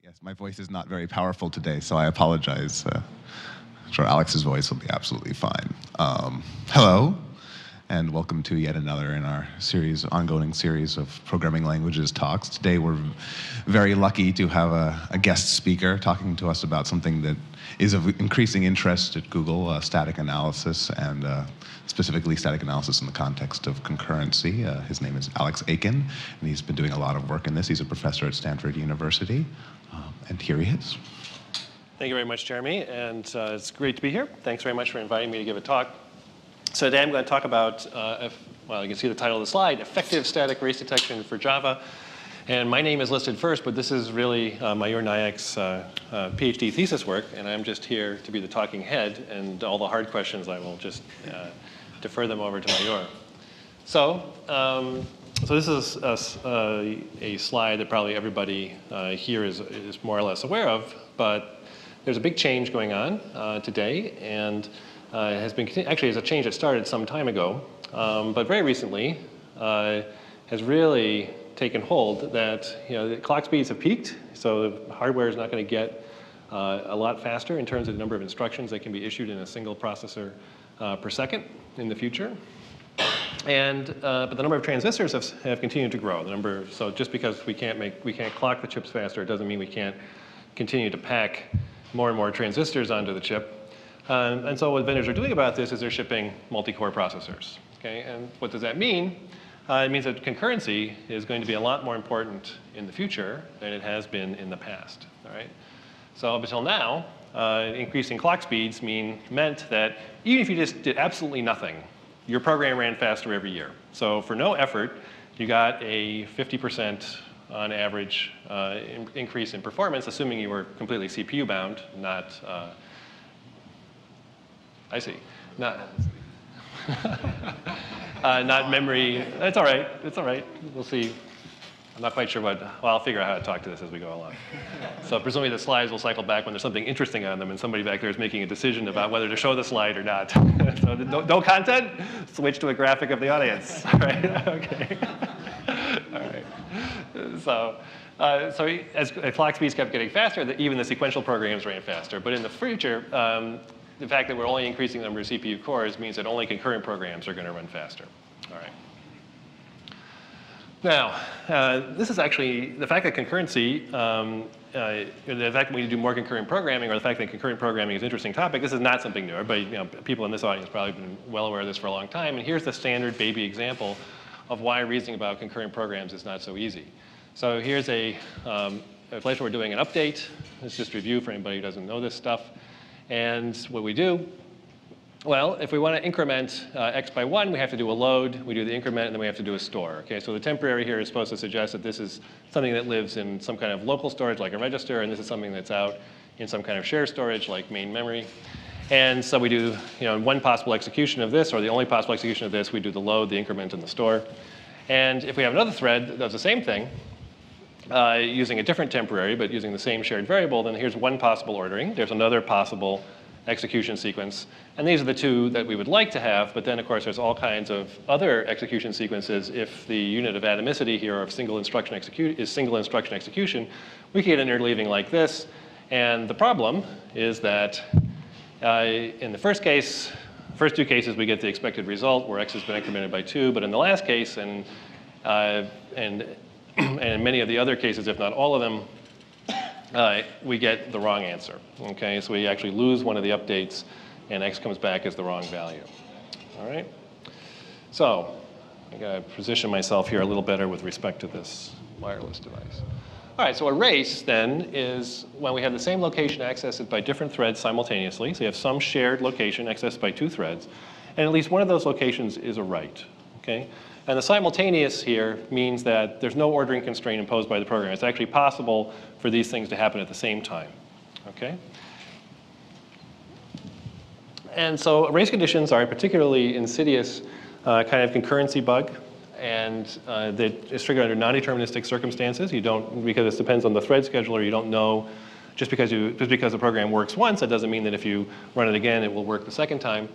Yes, my voice is not very powerful today, so I apologize. I'm sure Alex's voice will be absolutely fine. Hello, and welcome to yet another in our ongoing series of programming languages talks. Today we're very lucky to have a guest speaker talking to us about something that is of increasing interest at Google, static analysis, and specifically static analysis in the context of concurrency. His name is Alex Aiken, and he's been doing a lot of work in this. He's a professor at Stanford University, and here he is. Thank you very much, Jeremy, and it's great to be here. Thanks very much for inviting me to give a talk. So today I'm going to talk about, well, you can see the title of the slide, Effective Static Race Detection for Java. And my name is listed first, but this is really Mayur Nayak's PhD thesis work, and I'm just here to be the talking head, and all the hard questions I will just defer them over to Mayur. So this is a slide that probably everybody here is more or less aware of, but there's a big change going on today, and actually it's a change that started some time ago, but very recently has really taken hold that the clock speeds have peaked, so the hardware is not going to get a lot faster in terms of the number of instructions that can be issued in a single processor per second in the future. But the number of transistors have continued to grow. So just because we can't clock the chips faster, it doesn't mean we can't continue to pack more and more transistors onto the chip. And so what vendors are doing about this is they're shipping multi-core processors. Okay, and what does that mean? It means that concurrency is going to be a lot more important in the future than it has been in the past. All right. So up until now, increasing clock speeds meant that even if you just did absolutely nothing, your program ran faster every year. So for no effort, you got a 50% on average increase in performance, assuming you were completely CPU bound, not, I see, not memory. It's all right. It's all right. We'll see. I'm not quite sure well, I'll figure out how to talk to this as we go along. So presumably the slides will cycle back when there's something interesting on them and somebody back there is making a decision about whether to show the slide or not. So no content, switch to a graphic of the audience. All right, okay. All right. So as clock speeds kept getting faster, even the sequential programs ran faster. But in the future, the fact that we're only increasing the number of CPU cores means that only concurrent programs are going to run faster. All right. Now, this is actually the fact that concurrency, the fact that we do more concurrent programming, or the fact that concurrent programming is an interesting topic. This is not something new. Everybody, people in this audience probably been well aware of this for a long time. And here's the standard baby example of why reasoning about concurrent programs is not so easy. So here's a place where we're doing an update. Let's just review for anybody who doesn't know this stuff. And what we do, well, if we want to increment x by 1, we have to do a load. We do the increment, and then we have to do a store. Okay, so the temporary here is supposed to suggest that this is something that lives in some kind of local storage, like a register, and this is something that's out in some kind of shared storage, like main memory. And so we do, one possible execution of this, or the only possible execution of this, we do the load, the increment, and the store. And if we have another thread that does the same thing, using a different temporary, but using the same shared variable, then here's one possible ordering. There's another possible execution sequence. And these are the two that we would like to have, but then of course there's all kinds of other execution sequences. If the unit of atomicity here of single instruction execution, we can get an interleaving like this. And the problem is that in the first two cases, we get the expected result where x has been incremented by 2, but in the last case, and in many of the other cases, if not all of them, we get the wrong answer. Okay, so we actually lose one of the updates, and x comes back as the wrong value. All right. So I got to position myself here a little better with respect to this wireless device. All right. So a race then is when we have the same location accessed by different threads simultaneously. So you have some shared location accessed by two threads, and at least one of those locations is a write. Okay. And the simultaneous here means that there's no ordering constraint imposed by the program. It's actually possible for these things to happen at the same time. Okay? And so race conditions are a particularly insidious kind of concurrency bug, and that is triggered under non-deterministic circumstances. You don't, because this depends on the thread scheduler, you don't know, just because the program works once, that doesn't mean that if you run it again, it will work the second time.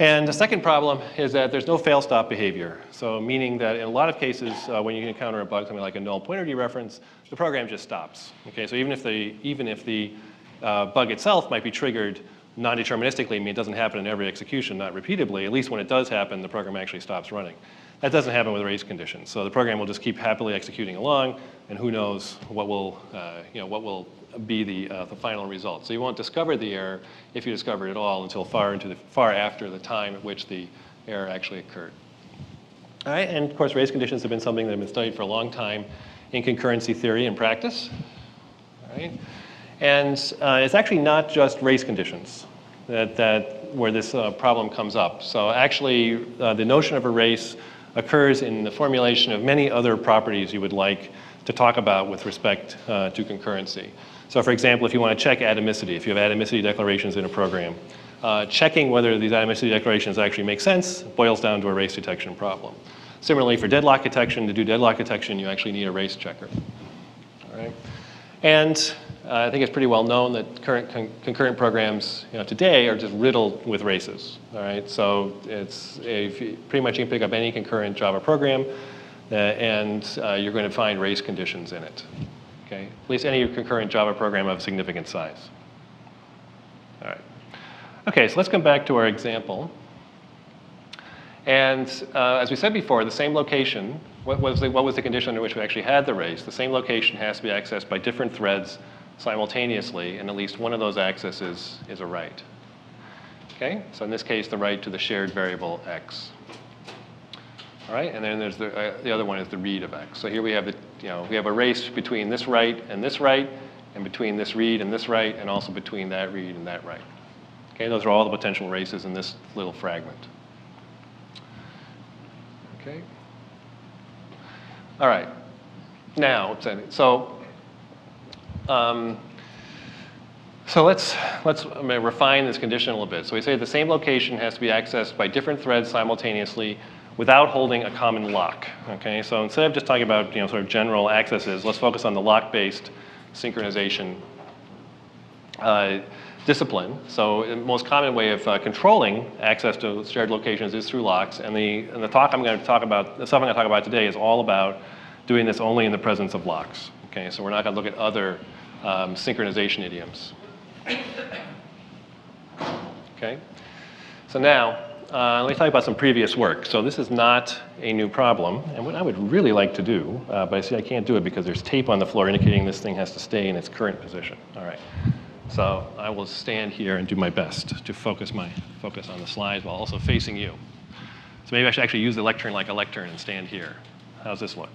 And the second problem is that there's no fail-stop behavior. So meaning that in a lot of cases, when you encounter a bug, something like a null pointer dereference, the program just stops. Okay, so even if the bug itself might be triggered non-deterministically, I mean, it doesn't happen in every execution, not repeatedly, at least when it does happen, the program actually stops running. That doesn't happen with race conditions. So the program will just keep happily executing along, and who knows what will be the final result. So you won't discover the error, if you discover it at all, until far after the time at which the error actually occurred. All right, and of course, race conditions have been something that have been studied for a long time in concurrency theory and practice. All right, and it's actually not just race conditions where this problem comes up. So actually, the notion of a race occurs in the formulation of many other properties you would like to talk about with respect to concurrency. So for example, if you want to check atomicity, if you have atomicity declarations in a program, checking whether these atomicity declarations actually make sense boils down to a race detection problem. Similarly, for deadlock detection, to do deadlock detection, you actually need a race checker. All right? And I think it's pretty well known that current concurrent programs today are just riddled with races. All right? So pretty much you can pick up any concurrent Java program, and you're going to find race conditions in it. Okay? At least any concurrent Java program of significant size. All right. Okay, so let's come back to our example. And as we said before, the same location, what was the condition under which we actually had the race? The same location has to be accessed by different threads simultaneously, and at least one of those accesses is a write. Okay, so in this case, the write to the shared variable x. All right, and then there's the other one is the read of x. So here we have we have a race between this write, and between this read and this write, and also between that read and that write. Okay, those are all the potential races in this little fragment. Okay. All right. Now, so let's refine this condition a little bit. So we say the same location has to be accessed by different threads simultaneously without holding a common lock. Okay. So instead of just talking about sort of general accesses, let's focus on the lock-based synchronization discipline. So the most common way of controlling access to shared locations is through locks. And the stuff I'm going to talk about today is all about doing this only in the presence of locks. Okay, so we're not going to look at other synchronization idioms. Okay, so now let me tell you about some previous work. So this is not a new problem, and what I would really like to do, but I see I can't do it because there's tape on the floor indicating this thing has to stay in its current position. All right. So I will stand here and do my best to focus on the slides while also facing you. So maybe I should actually use the lectern like a lectern and stand here. How's this look?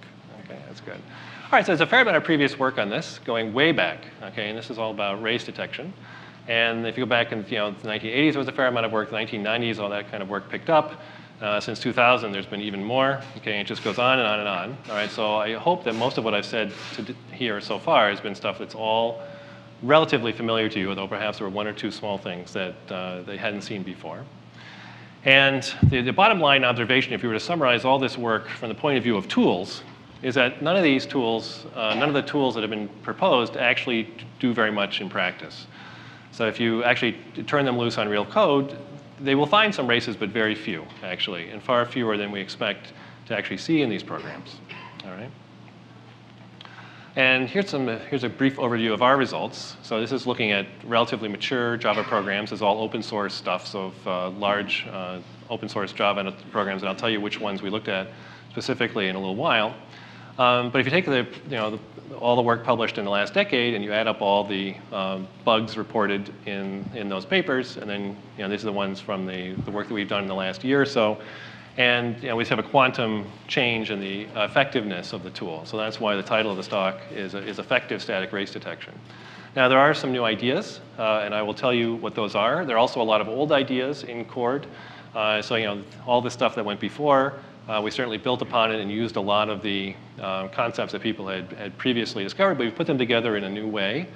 Okay, that's good. All right, so there's a fair amount of previous work on this going way back. Okay, and this is all about race detection. And if you go back in the 1980s, there was a fair amount of work. The 1990s, all that kind of work picked up. Since 2000, there's been even more. Okay, and it just goes on and on and on. All right, so I hope that most of what I've said here so far has been stuff that's all relatively familiar to you, although perhaps there were one or two small things that they hadn't seen before. And the bottom line observation, if you were to summarize all this work from the point of view of tools, is that none of the tools that have been proposed actually do very much in practice. So if you actually turn them loose on real code, they will find some races, but very few, actually, and far fewer than we expect to actually see in these programs. All right. And here's a brief overview of our results. So this is looking at relatively mature Java programs. It's all open source stuff, so large open source Java programs, and I'll tell you which ones we looked at specifically in a little while. But if you take all the work published in the last decade and you add up all the bugs reported in those papers, and then these are the ones from the work that we've done in the last year or so, and we just have a quantum change in the effectiveness of the tool. So that's why the title of this talk is Effective Static Race Detection. Now there are some new ideas, and I will tell you what those are. There are also a lot of old ideas in Chord. So all the stuff that went before, we certainly built upon it and used a lot of the concepts that people had previously discovered, but we've put them together in a new way.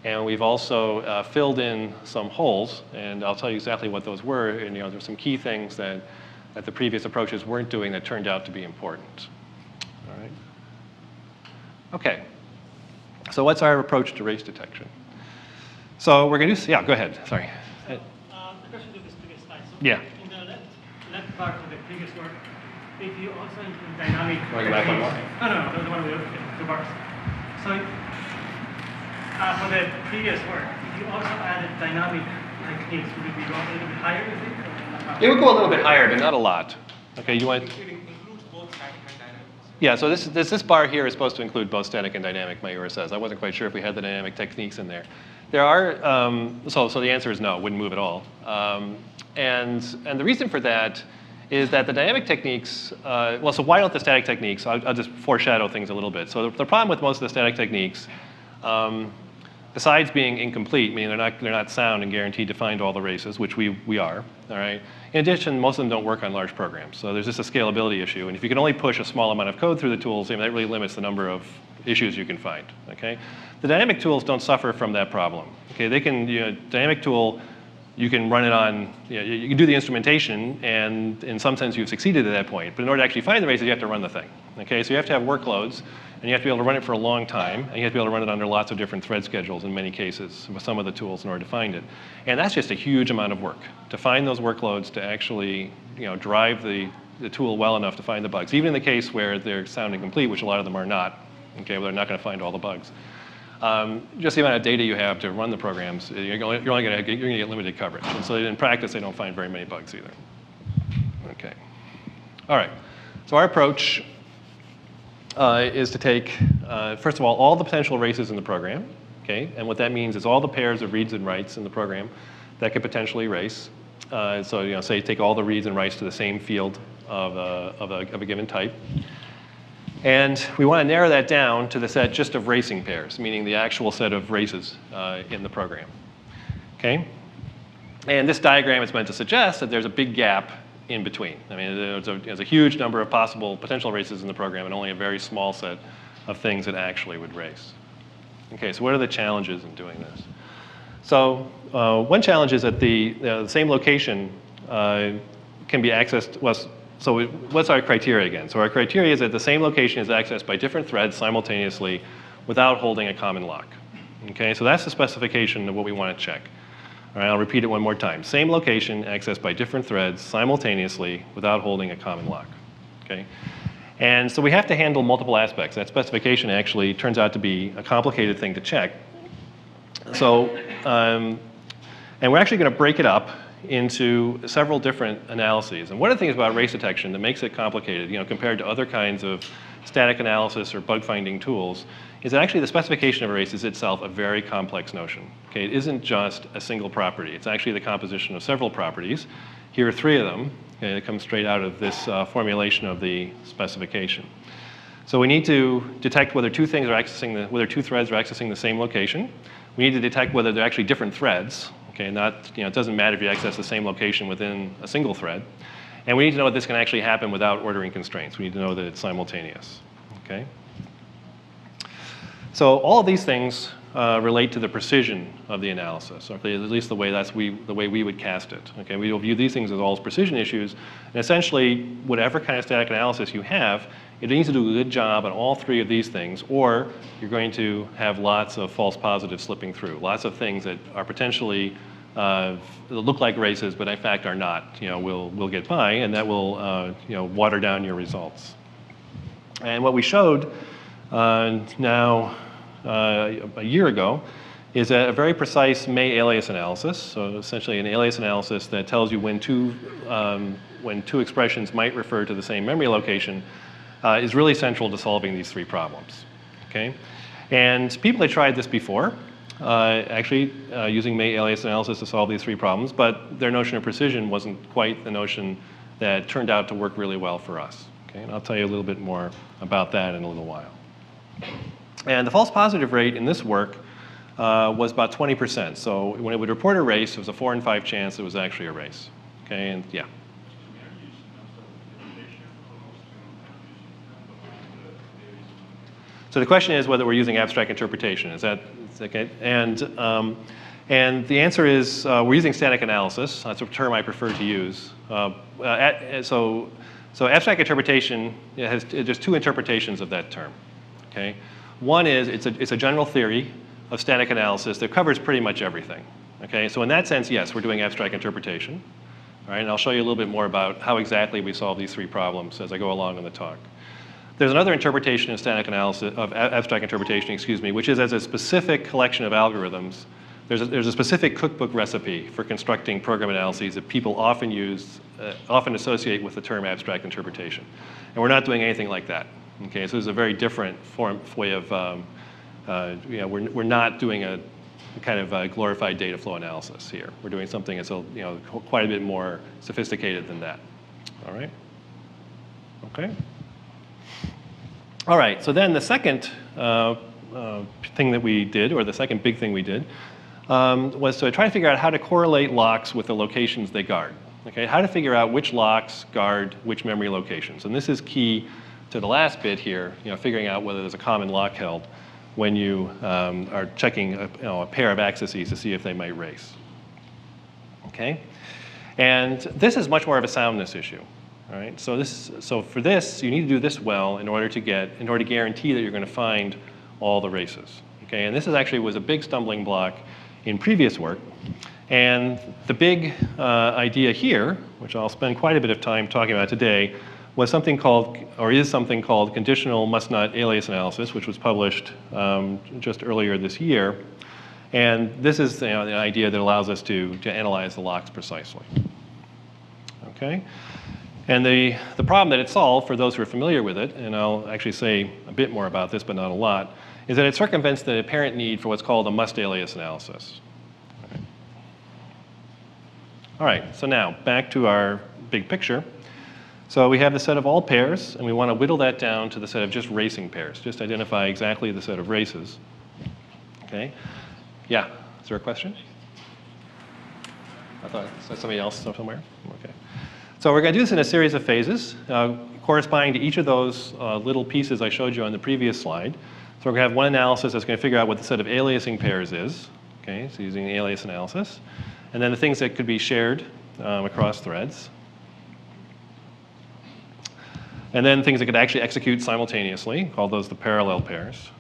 And we've also filled in some holes, and I'll tell you exactly what those were. And there's some key things that the previous approaches weren't doing that turned out to be important. All right. Okay. So what's our approach to race detection? So we're going to do, yeah, go ahead. Sorry. So, the question to this previous slide. So yeah. In the left part of the previous work, if you also include dynamic. Want to go back one more? No, the one with the bars. So for the previous work, if you also added dynamic techniques, would it be going a little bit higher, you think? It would go a little bit higher, but not a lot. Okay, you want? It includes both static and dynamic. Yeah, so this bar here is supposed to include both static and dynamic, Mayura says. I wasn't quite sure if we had the dynamic techniques in there. There are, so the answer is no, it wouldn't move at all. And the reason for that is that the dynamic techniques, well, so why don't the static techniques, I'll just foreshadow things a little bit. So the problem with most of the static techniques, besides being incomplete, meaning they're not sound and guaranteed to find all the races, which we are, all right? In addition, most of them don't work on large programs. So there's just a scalability issue. And if you can only push a small amount of code through the tools, that really limits the number of issues you can find, okay? The dynamic tools don't suffer from that problem, okay? They can, dynamic tool, you can run it on, you can do the instrumentation, and in some sense you've succeeded at that point. But in order to actually find the races, you have to run the thing, okay? So you have to have workloads, and you have to be able to run it for a long time, and you have to be able to run it under lots of different thread schedules in many cases with some of the tools in order to find it. And that's just a huge amount of work, to find those workloads to actually drive the tool well enough to find the bugs, even in the case where they're sound and complete, which a lot of them are not, okay, where they're not going to find all the bugs. Just the amount of data you have to run the programs, you're going to get limited coverage. And so in practice, they don't find very many bugs either. Okay. All right. So our approach is to take, first of all the potential races in the program. Okay. And what that means is all the pairs of reads and writes in the program that could potentially race. So say take all the reads and writes to the same field of a given type. And we want to narrow that down to the set just of racing pairs, meaning the actual set of races in the program. Okay? And this diagram is meant to suggest that there's a big gap in between. I mean, there's a huge number of possible potential races in the program and only a very small set of things that actually would race. Okay, so what are the challenges in doing this? So one challenge is that the same location can be accessed. So what's our criteria again? So our criteria is that the same location is accessed by different threads simultaneously without holding a common lock. Okay, so that's the specification of what we want to check. All right, I'll repeat it one more time. Same location accessed by different threads simultaneously without holding a common lock. Okay, and so we have to handle multiple aspects. That specification actually turns out to be a complicated thing to check. So, and we're actually going to break it up into several different analyses. And one of the things about race detection that makes it complicated, compared to other kinds of static analysis or bug finding tools, is that actually the specification of a race is itself a very complex notion. Okay, it isn't just a single property. It's actually the composition of several properties. Here are three of them. Okay, that come straight out of this formulation of the specification. So we need to detect whether two threads are accessing the same location. We need to detect whether they're actually different threads. Okay, it doesn't matter if you access the same location within a single thread. And we need to know that this can actually happen without ordering constraints. We need to know that it's simultaneous. Okay? So all of these things relate to the precision of the analysis, or at least the way we would cast it. Okay? We will view these things as all as precision issues. And essentially, whatever kind of static analysis you have, it needs to do a good job on all three of these things, or you're going to have lots of false positives slipping through, lots of things that are potentially look like races, but in fact are not. Will get by, and that will water down your results. And what we showed now a year ago is a very precise May Alias Analysis. So essentially, an alias analysis that tells you when two expressions might refer to the same memory location. Is really central to solving these three problems. Okay? And people had tried this before, actually using May Alias Analysis to solve these three problems, but their notion of precision wasn't quite the notion that turned out to work really well for us. Okay? And I'll tell you a little bit more about that in a little while. And the false positive rate in this work was about 20%. So when it would report a race, it was a 4 in 5 chance it was actually a race. Okay? And yeah. So the question is whether we're using abstract interpretation. Is that okay? And the answer is we're using static analysis. That's a term I prefer to use. So abstract interpretation has just two interpretations of that term. Okay, one is it's a general theory of static analysis that covers pretty much everything. Okay, so in that sense, yes, we're doing abstract interpretation. All right, and I'll show you a little bit more about how exactly we solve these three problems as I go along in the talk. There's another interpretation of static analysis, of abstract interpretation, excuse me, which is as a specific collection of algorithms. There's a specific cookbook recipe for constructing program analyses that people often use, often associate with the term abstract interpretation. And we're not doing anything like that. Okay, so this is a very different way of, we're not doing a kind of glorified data flow analysis here. We're doing something that's quite a bit more sophisticated than that. All right? Okay. All right, so then the second thing that we did, or the second big thing we did, was to try to figure out how to correlate locks with the locations they guard. Okay, how to figure out which locks guard which memory locations. And this is key to the last bit here, figuring out whether there's a common lock held when you are checking a pair of accesses to see if they might race. Okay? And this is much more of a soundness issue. All right? So for this, you need to do this well in order to guarantee that you're going to find all the races. Okay? And this was a big stumbling block in previous work. And the big idea here, which I'll spend quite a bit of time talking about today, was something called, or is something called Conditional Must-Not Alias Analysis, which was published just earlier this year. And this is the idea that allows us to analyze the locks precisely. Okay? And the problem that it solved, for those who are familiar with it, and I'll actually say a bit more about this, but not a lot, is that it circumvents the apparent need for what's called a must-alias analysis. All right, so now back to our big picture. So we have the set of all pairs, and we want to whittle that down to the set of just racing pairs. Just identify exactly the set of races. Okay? Yeah, is there a question? I thought, is that somebody else somewhere? Okay. So we're going to do this in a series of phases, corresponding to each of those little pieces I showed you on the previous slide. So we're going to have one analysis that's going to figure out what the set of aliasing pairs is. Okay, so using the alias analysis. And then the things that could be shared across threads. And then things that could actually execute simultaneously, call those the parallel pairs.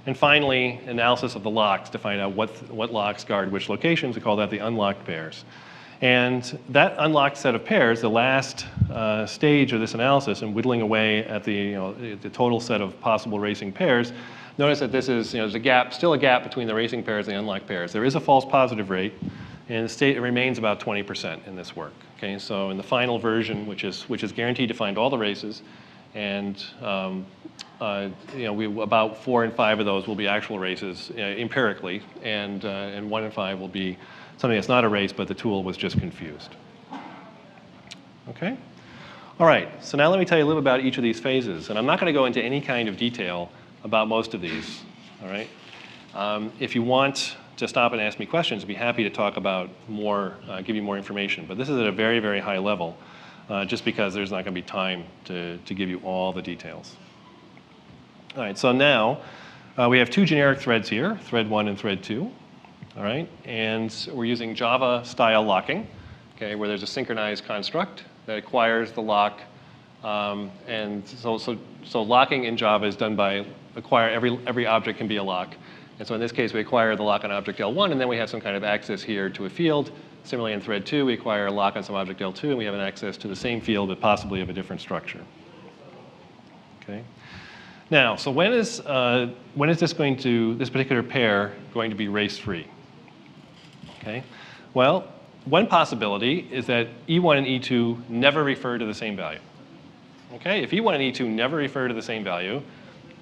And finally, analysis of the locks to find out what locks guard which locations. We call that the unlocked pairs. And that unlocked set of pairs, the last stage of this analysis and whittling away at the total set of possible racing pairs, notice that this is, there's still a gap between the racing pairs and the unlocked pairs. There is a false positive rate, and it remains about 20% in this work. Okay, so in the final version, which is guaranteed to find all the races, and about 4 and 5 of those will be actual races empirically, and 1 and 5 will be something that's not a race, but the tool was just confused. Okay? All right, so now let me tell you a little about each of these phases. And I'm not going to go into any kind of detail about most of these. All right? If you want to stop and ask me questions, I'd be happy to talk about more, give you more information. But this is at a very, very high level, just because there's not going to be time to give you all the details. All right, so now we have 2 generic threads here, thread 1 and thread 2. All right, and we're using Java-style locking, okay, where there's a synchronized construct that acquires the lock. And so locking in Java is done by every object can be a lock. And so in this case, we acquire the lock on object L1, and then we have some kind of access here to a field. Similarly, in thread 2, we acquire a lock on some object L2, and we have an access to the same field, but possibly of a different structure. Okay. Now, so when is this particular pair going to be race-free? Okay. Well, one possibility is that E1 and E2 never refer to the same value. Okay. If E1 and E2 never refer to the same value,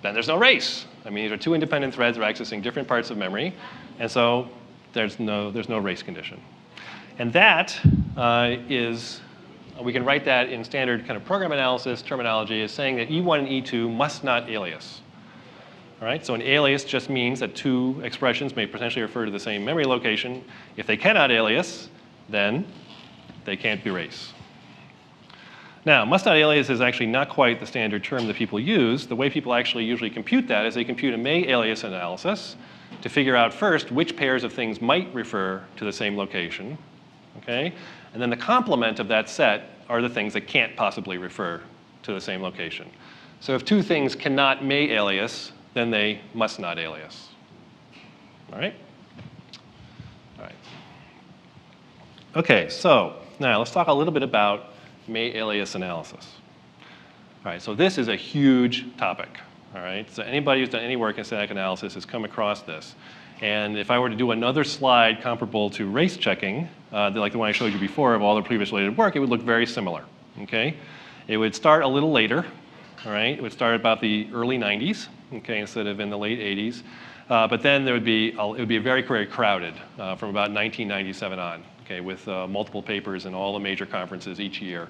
then there's no race. I mean, these are 2 independent threads that are accessing different parts of memory, and so there's no race condition. And that we can write that in standard kind of program analysis terminology as saying that E1 and E2 must not alias. All right, so an alias just means that 2 expressions may potentially refer to the same memory location. If they cannot alias, then they can't be race. Now, must not alias is actually not quite the standard term that people use. The way people actually usually compute that is they compute a May Alias Analysis to figure out first which pairs of things might refer to the same location. Okay? And then the complement of that set are the things that can't possibly refer to the same location. So if 2 things cannot May alias, then they must not alias. All right? All right. Okay, so now let's talk a little bit about May Alias Analysis. All right, so this is a huge topic. All right, so anybody who's done any work in static analysis has come across this. And if I were to do another slide comparable to race checking, like the one I showed you before of all the previous related work, it would look very similar. Okay, it would start a little later. All right, it would start about the early 90s, okay, instead of in the late 80s. But then there would be it would be very, very crowded from about 1997 on, okay, with multiple papers in all the major conferences each year,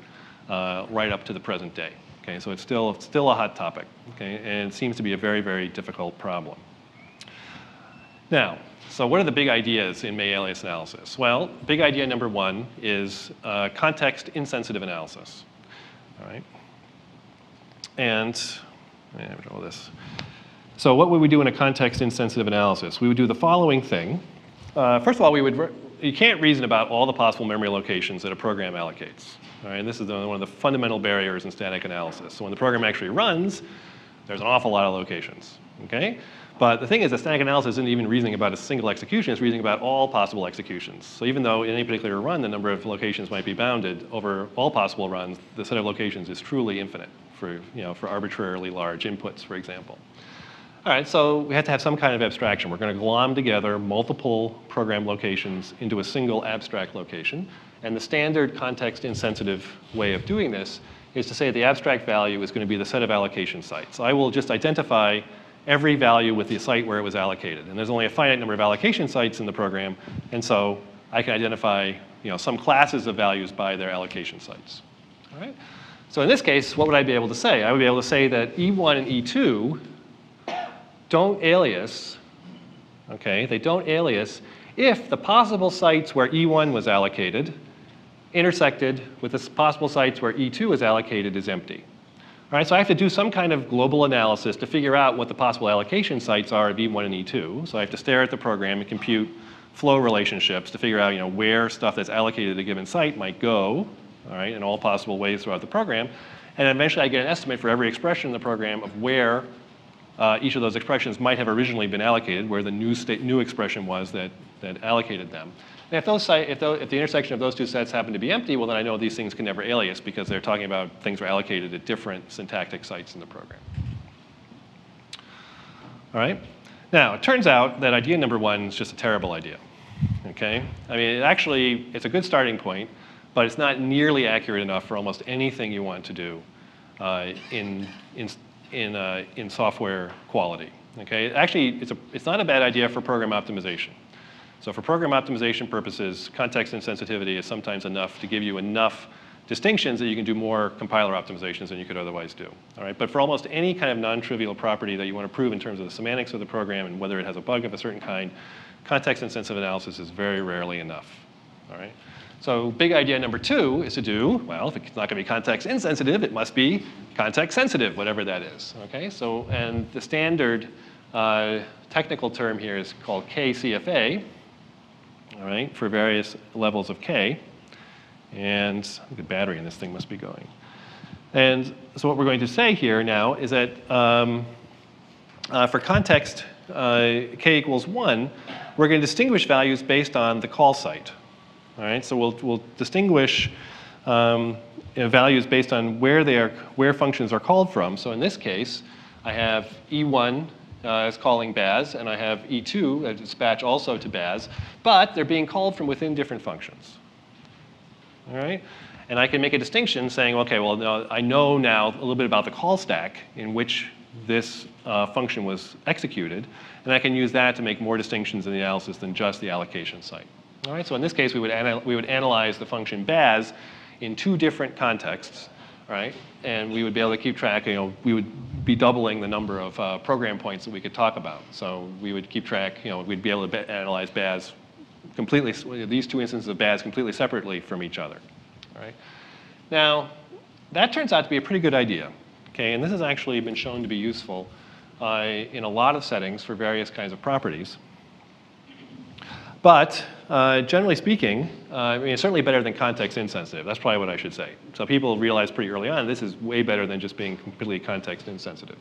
right up to the present day. Okay, so it's still a hot topic, okay, and it seems to be a very, very difficult problem. Now, so what are the big ideas in May Alias Analysis? Well, big idea number one is context-insensitive analysis. All right, and let me show this. So what would we do in a context-insensitive analysis? We would do the following thing. First of all, you can't reason about all the possible memory locations that a program allocates. All right, and this is one of the fundamental barriers in static analysis. So when the program actually runs, there's an awful lot of locations. Okay? But the thing is that static analysis isn't even reasoning about a single execution, it's reasoning about all possible executions. So even though in any particular run the number of locations might be bounded, over all possible runs, the set of locations is truly infinite for arbitrarily large inputs, for example. All right, so we have to have some kind of abstraction. We're going to glom together multiple program locations into a single abstract location. And the standard context-insensitive way of doing this is to say the abstract value is going to be the set of allocation sites. So I will just identify every value with the site where it was allocated. And there's only a finite number of allocation sites in the program. And so I can identify some classes of values by their allocation sites. All right? So in this case, what would I be able to say? I would be able to say that E1 and E2 don't alias, okay? They don't alias if the possible sites where E1 was allocated intersected with the possible sites where E2 is allocated is empty. All right, so I have to do some kind of global analysis to figure out what the possible allocation sites are of E1 and E2. So I have to stare at the program and compute flow relationships to figure out where stuff that's allocated at a given site might go, all right, in all possible ways throughout the program. And eventually I get an estimate for every expression in the program of where each of those expressions might have originally been allocated, where the new expression was that allocated them. And if the intersection of those two sets happen to be empty, well, then I know these things can never alias because they're talking about things were allocated at different syntactic sites in the program. All right? Now, it turns out that idea number one is just a terrible idea. Okay? I mean, it's a good starting point, but it's not nearly accurate enough for almost anything you want to do in software quality. Okay? Actually, it's not a bad idea for program optimization. So for program optimization purposes, context insensitivity is sometimes enough to give you enough distinctions that you can do more compiler optimizations than you could otherwise do. All right? But for almost any kind of non-trivial property that you want to prove in terms of the semantics of the program and whether it has a bug of a certain kind, context insensitive analysis is very rarely enough. All right? So big idea number two is to do, well, if it's not going to be context insensitive, it must be context sensitive, whatever that is. Okay? So, and the standard technical term here is called KCFA. All right, for various levels of K. And the battery in this thing must be going. And so what we're going to say here now is that for context K equals 1, we're going to distinguish values based on the call site. All right, so we'll distinguish values based on where functions are called from. So in this case, I have E1 is calling Baz, and I have E2 that dispatch also to Baz, but they're being called from within different functions. All right? And I can make a distinction saying, okay, well, now I know now a little bit about the call stack in which this function was executed, and I can use that to make more distinctions in the analysis than just the allocation site. All right? So in this case, we would analyze the function Baz in two different contexts. Right? And we would be able to keep track, we would be doubling the number of program points that we could talk about. So we would keep track, we'd be able to analyze Baz completely, these two instances of Baz completely separately from each other. All right? Now, that turns out to be a pretty good idea. Okay? And this has actually been shown to be useful in a lot of settings for various kinds of properties. But generally speaking, I mean, it's certainly better than context insensitive. That's probably what I should say. So people realized pretty early on this is way better than just being completely context insensitive.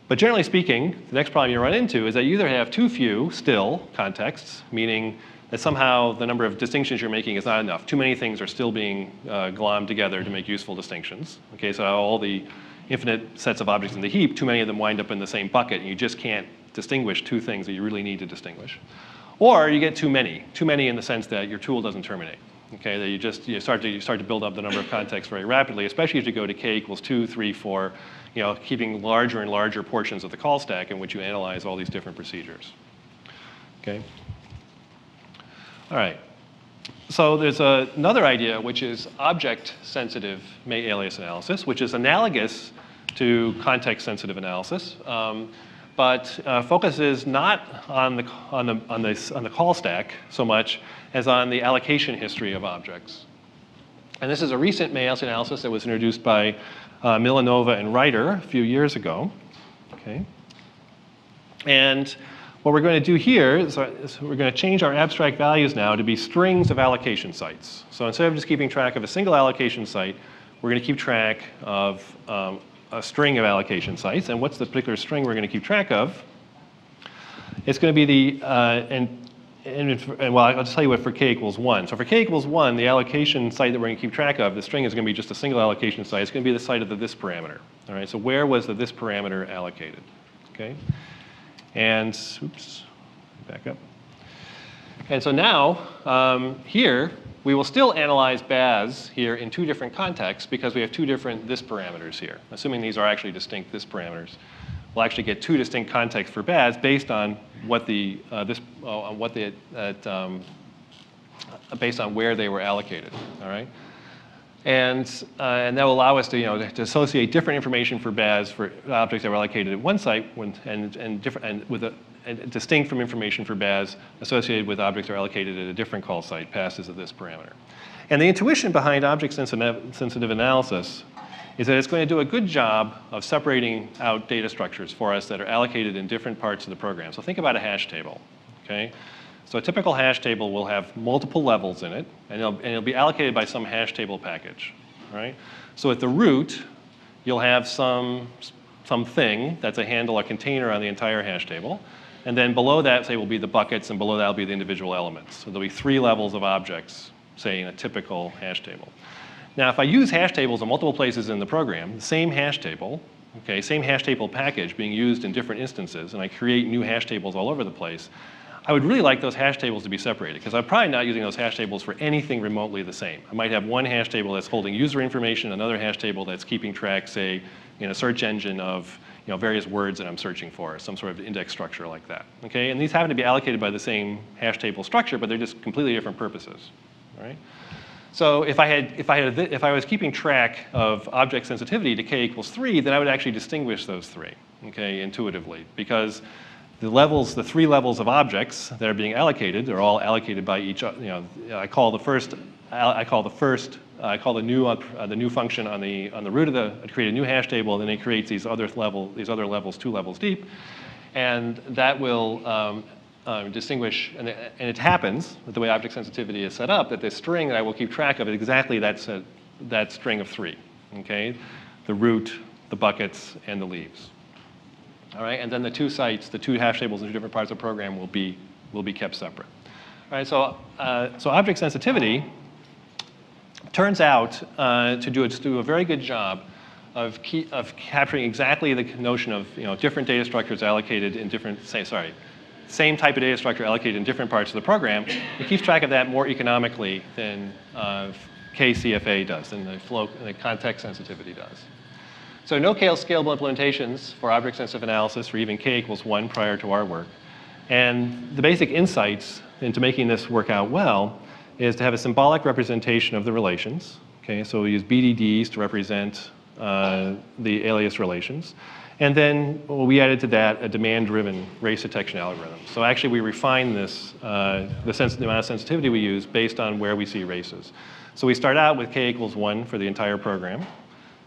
But generally speaking, the next problem you run into is that you either have too few still contexts, meaning that somehow the number of distinctions you're making is not enough. Too many things are still being glommed together to make useful distinctions. Okay, so all the infinite sets of objects in the heap, too many of them wind up in the same bucket, and you just can't distinguish two things that you really need to distinguish. Or you get too many in the sense that your tool doesn't terminate. Okay, that you start to build up the number of contexts very rapidly, especially as you go to k equals 2, 3, 4, keeping larger and larger portions of the call stack in which you analyze all these different procedures. Okay. All right. So there's another idea, which is object-sensitive May Alias Analysis, which is analogous to context-sensitive analysis, but focuses not on the call stack so much as on the allocation history of objects. And this is a recent May Alias analysis that was introduced by Milanova and Reiter a few years ago. Okay. And what we're going to do here is we're going to change our abstract values now to be strings of allocation sites. So instead of just keeping track of a single allocation site, we're going to keep track of a string of allocation sites. And what's the particular string we're going to keep track of? It's going to be the, well, I'll just tell you what for k equals 1. So for k equals 1, the allocation site that we're going to keep track of, the string is going to be just a single allocation site. It's going to be the site of the this parameter. All right, so where was the this parameter allocated? Okay. And, oops, back up. And so now, here, we will still analyze BAS here in two different contexts because we have two different this parameters here. Assuming these are actually distinct this parameters, we'll actually get two distinct contexts for BAS based on what based on where they were allocated. All right. And that will allow us to, to associate different information for BAS for objects that were allocated at one site and distinct from information for BAS associated with objects that are allocated at a different call site passes of this parameter. And the intuition behind object-sensitive analysis is that it's going to do a good job of separating out data structures for us that are allocated in different parts of the program. So think about a hash table. Okay. So a typical hash table will have multiple levels in it, and it'll be allocated by some hash table package, right? So at the root, you'll have something that's a handle, a container on the entire hash table, and then below that, say, will be the buckets, and below that will be the individual elements. So there'll be 3 levels of objects, say, in a typical hash table. Now, if I use hash tables in multiple places in the program, the same hash table, okay, same hash table package being used in different instances, and I create new hash tables all over the place, I would really like those hash tables to be separated because I'm probably not using those hash tables for anything remotely the same. I might have one hash table that's holding user information, another hash table that's keeping track, say, in a search engine of various words that I'm searching for, some sort of index structure like that. Okay, and these happen to be allocated by the same hash table structure, but they're just completely different purposes. All right. So if I was keeping track of object sensitivity to k equals 3, then I would actually distinguish those 3, okay, intuitively, because the 3 levels of objects that are being allocated are all allocated by each. I call the new function on the root of I create a new hash table, and then it creates these other levels 2 levels deep, and that will distinguish. And it happens that the way object sensitivity is set up, that this string that I will keep track of is exactly that string of 3. Okay, the root, the buckets, and the leaves. All right, and then the 2 sites, the 2 hash tables in 2 different parts of the program will be kept separate. All right, so object sensitivity turns out to do a very good job of capturing exactly the notion of different data structures allocated in different same type of data structure allocated in different parts of the program. It keeps track of that more economically than KCFA does, than the context sensitivity does. So no scalable implementations for object-sensitive analysis for even k equals 1 prior to our work. And the basic insights into making this work out well is to have a symbolic representation of the relations. Okay, so we use BDDs to represent the alias relations. And then we added to that a demand-driven race detection algorithm. So actually we refine this, the amount of sensitivity we use based on where we see races. So we start out with k equals 1 for the entire program.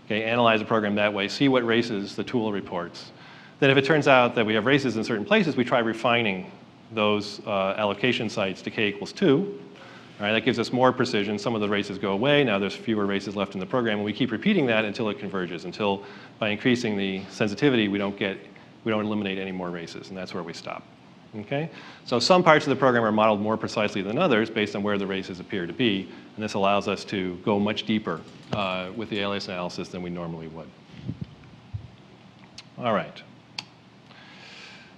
Okay, analyze the program that way, see what races the tool reports. Then if it turns out that we have races in certain places, we try refining those allocation sites to k equals 2. All right, that gives us more precision. Some of the races go away. Now there's fewer races left in the program, and we keep repeating that until it converges, until by increasing the sensitivity, we don't eliminate any more races, and that's where we stop. Okay? So some parts of the program are modeled more precisely than others based on where the races appear to be, and this allows us to go much deeper with the alias analysis than we normally would. All right.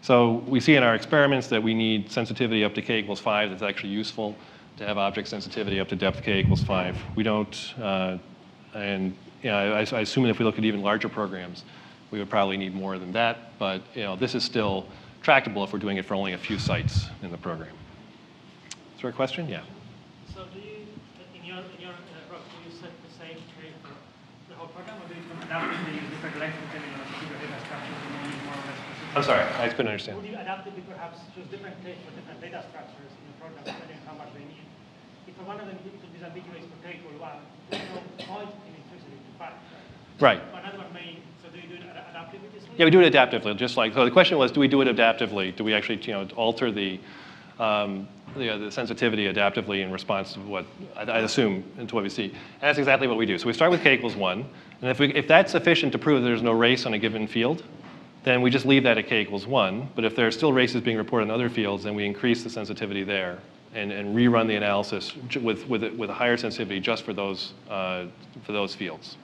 So we see in our experiments that we need sensitivity up to k equals 5. That's actually useful to have object sensitivity up to depth k equals 5. We don't, and I assume that if we look at even larger programs, we would probably need more than that. But this is still tractable if we're doing it for only a few sites in the program. Is there a question? Yeah. So do you, in your rock, do you set the same k for the whole program, or do you adaptively use different lengths depending on a particular data structure and you need more or less specific? I'm sorry, I couldn't understand. Would you adaptively perhaps choose different k for different data structures in the program depending on how much they need? If for one of them it is ambiguous for k equal 1, there's no point in increasing it to 5, right? Right. For another one may, so do you do it adaptively this way? Yeah, we do it adaptively, just like, so the question was, do we do it adaptively? Do we actually alter the sensitivity adaptively in response to what, I assume, into what we see. And that's exactly what we do. So we start with k equals 1, and if that's sufficient to prove there's no race on a given field, then we just leave that at k equals 1. But if there are still races being reported in other fields, then we increase the sensitivity there and rerun the analysis with a higher sensitivity just for those fields.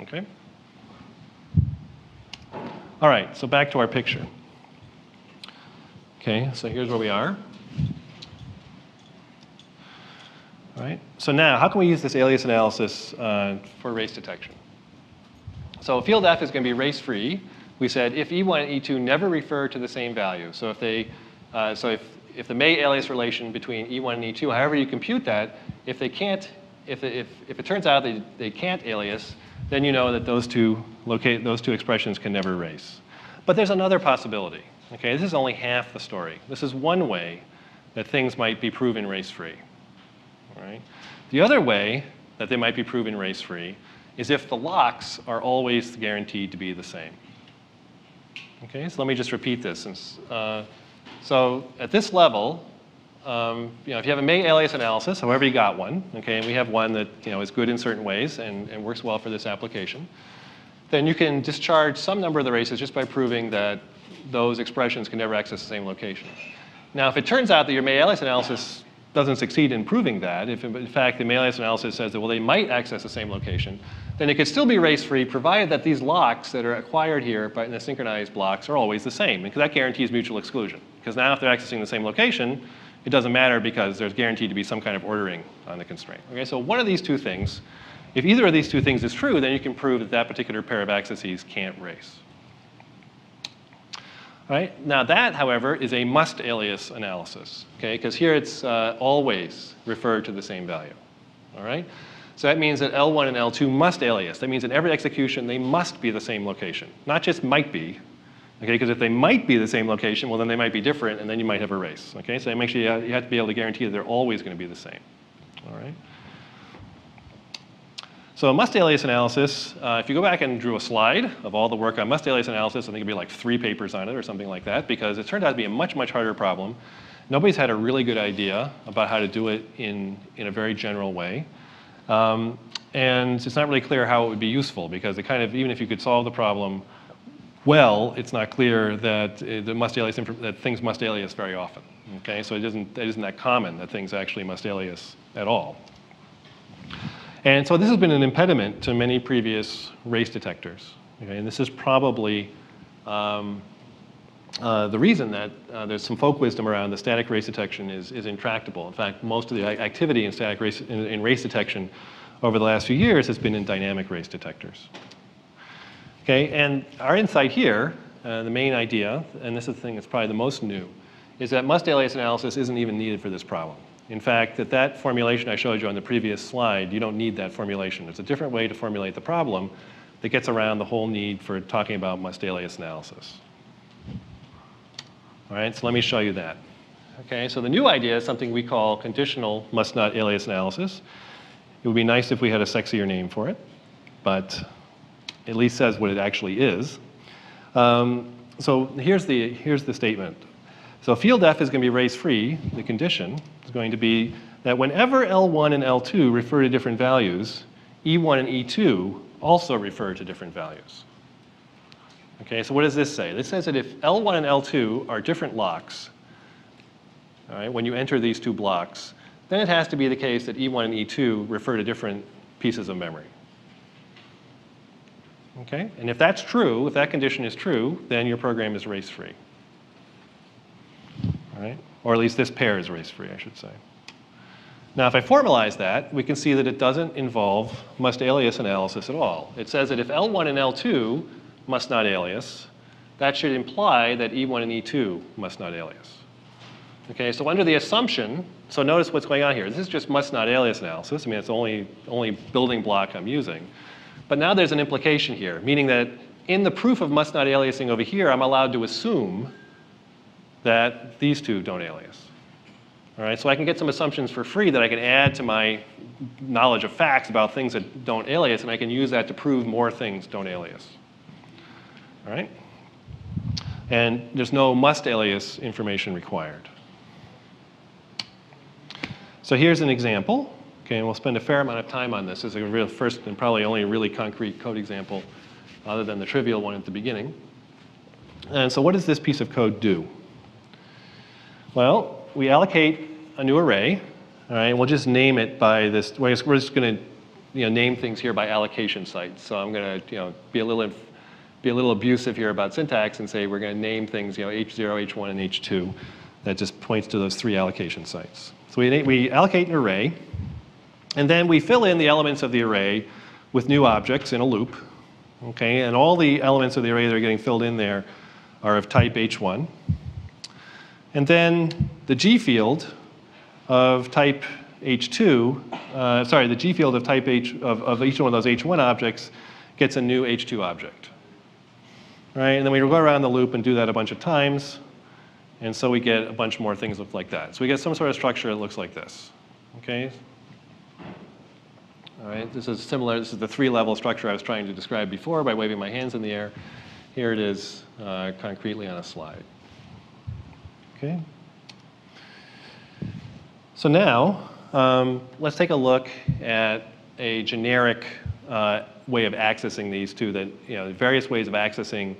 Okay? All right, so back to our picture. Okay, so here's where we are. All right, so now how can we use this alias analysis for race detection? So field F is going to be race-free. We said if E1 and E2 never refer to the same value. So if the May alias relation between E1 and E2, however you compute that, if they can't, if it turns out they can't alias, then you know that those two expressions can never race. But there's another possibility. Okay, this is only half the story. This is one way that things might be proven race-free. All right. The other way that they might be proven race-free is if the locks are always guaranteed to be the same. Okay, so let me just repeat this. So at this level, if you have a May alias analysis, however you got one, okay, and we have one that is good in certain ways and works well for this application, then you can discharge some number of the races just by proving that those expressions can never access the same location. Now, if it turns out that your May alias analysis doesn't succeed in proving that, if in fact the May alias analysis says that, well, they might access the same location, then it could still be race-free provided that these locks that are acquired here in the synchronized blocks are always the same, because that guarantees mutual exclusion. Because now if they're accessing the same location, it doesn't matter because there's guaranteed to be some kind of ordering on the constraint. Okay, so one of these two things, if either of these two things is true, then you can prove that that particular pair of accesses can't race. All right, now that, however, is a must alias analysis, okay, because here it's always referred to the same value. All right, so that means that L1 and L2 must alias. That means in every execution they must be the same location, not just might be. Okay, because if they might be the same location, well, then they might be different, and then you might have a race. Okay, so make sure you have to be able to guarantee that they're always going to be the same. All right. So a must alias analysis, if you go back and drew a slide of all the work on must alias analysis, I think it'd be like 3 papers on it or something like that, because it turned out to be a much, much harder problem. Nobody's had a really good idea about how to do it in a very general way. And it's not really clear how it would be useful, because it kind of, even if you could solve the problem well, it's not clear that that things must alias very often. Okay, so it isn't that common that things actually must alias at all. And so this has been an impediment to many previous race detectors. Okay, and this is probably the reason that there's some folk wisdom around the static race detection is intractable. In fact, most of the activity in static race in race detection over the last few years has been in dynamic race detectors. Okay, and our insight here, the main idea, and this is the thing that's probably the most new, is that must alias analysis isn't even needed for this problem. In fact, that formulation I showed you on the previous slide, you don't need that formulation. It's a different way to formulate the problem that gets around the whole need for talking about must alias analysis. All right, so let me show you that. Okay, so the new idea is something we call conditional must not alias analysis. It would be nice if we had a sexier name for it, but at least says what it actually is. So here's the statement. So field F is going to be race-free. The condition is going to be that whenever L1 and L2 refer to different values, E1 and E2 also refer to different values. Okay, so what does this say? This says that if L1 and L2 are different locks, all right, when you enter these two blocks, then it has to be the case that E1 and E2 refer to different pieces of memory. Okay? And if that's true, if that condition is true, then your program is race-free. All right? Or at least this pair is race-free, I should say. Now, if I formalize that, we can see that it doesn't involve must-alias analysis at all. It says that if L1 and L2 must not alias, that should imply that E1 and E2 must not alias. Okay, so under the assumption, so notice what's going on here. This is just must not alias analysis. I mean, it's the only building block I'm using. But now there's an implication here, meaning that in the proof of must not aliasing over here, I'm allowed to assume that these two don't alias. All right, so I can get some assumptions for free that I can add to my knowledge of facts about things that don't alias, and I can use that to prove more things don't alias. All right? And there's no must alias information required. So here's an example. Okay, and we'll spend a fair amount of time on this. This is a real first and probably only a really concrete code example other than the trivial one at the beginning. And so what does this piece of code do? Well, we allocate a new array. All right, and we'll just name it by this. We're just going to name things here by allocation site. So I'm going to be a little abusive here about syntax and say we're going to name things H0, H1, and H2. That just points to those three allocation sites. So we allocate an array, and then we fill in the elements of the array with new objects in a loop. Okay, and all the elements of the array that are getting filled in there are of type H1. And then the G field of type H2, the G field of type H of each one of those H1 objects gets a new H2 object. Right, and then we go around the loop and do that a bunch of times. And so we get a bunch more things look like that. So we get some sort of structure that looks like this. Okay? All right, this is similar. This is the three-level structure I was trying to describe before by waving my hands in the air. Here it is concretely on a slide. Okay? So now, let's take a look at a generic way of accessing these two, various ways of accessing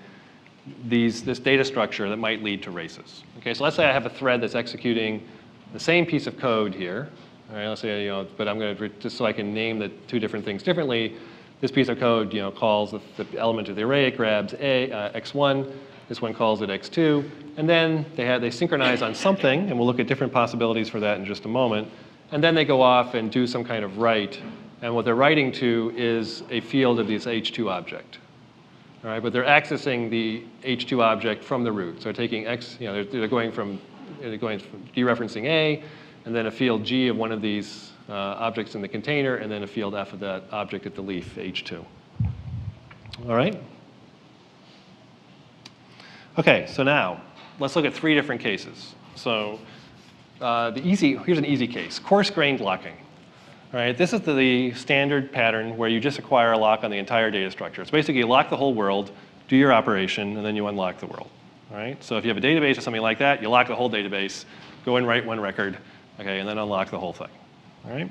this data structure that might lead to races. Okay, so let's say I have a thread that's executing the same piece of code here. All right, let's say, but I'm going to, just so I can name the two different things differently, this piece of code, calls the element of the array, it grabs x1, this one calls it x2, and then they synchronize on something, and we'll look at different possibilities for that in just a moment, and then they go off and do some kind of write, and what they're writing to is a field of this H2 object. All right, but they're accessing the H2 object from the root. So they're taking X, they're going from dereferencing A, and then a field G of one of these objects in the container, and then a field F of that object at the leaf, H2. All right? Okay, so now let's look at three different cases. So here's an easy case, coarse-grained locking. All right, this is the standard pattern where you just acquire a lock on the entire data structure. It's basically you lock the whole world, do your operation, and then you unlock the world. All right, so if you have a database or something like that, you lock the whole database, go and write one record, okay, and then unlock the whole thing. All right.